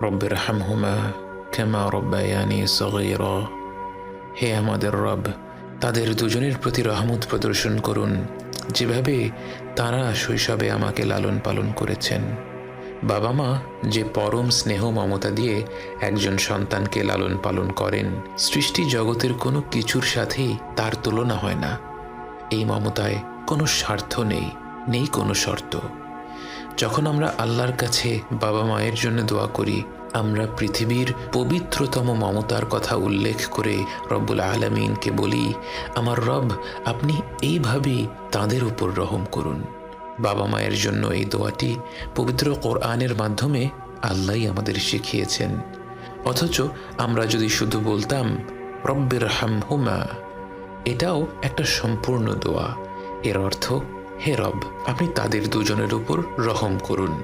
রব্বিরহামহুমা কামা রব্বায়ানি সগীরা। হে আমাদের রব, তাদের দুজনের প্রতি রহমত প্রদর্শন করুন যেভাবে তারা শৈশবে আমাকে লালন পালন করেছেন। বাবা মা যে পরম স্নেহ মমতা দিয়ে একজন সন্তানকে লালন পালন করেন, সৃষ্টি জগতের কোনো কিছুর সাথেই তার তুলনা হয় না। এই মমতায় কোনো স্বার্থ নেই, নেই কোনো শর্ত। যখন আমরা আল্লাহর কাছে বাবা মায়ের জন্য দোয়া করি, আমরা পৃথিবীর পবিত্রতম মমতার কথা উল্লেখ করে রব্বুল আলামিনকে বলি, আমার রব, আপনি এইভাবেই তাদের উপর রহম করুন। বাবা মায়ের জন্য এই দোয়াটি পবিত্র কোরআনের মাধ্যমে আল্লাহই আমাদের শিখিয়েছেন। অথচ আমরা যদি শুধু বলতাম রব্বিরহামহুমা, এটাও একটা সম্পূর্ণ দোয়া। এর অর্থ, হে রব, আপনি তাদের দুজনের উপর রহম করুন।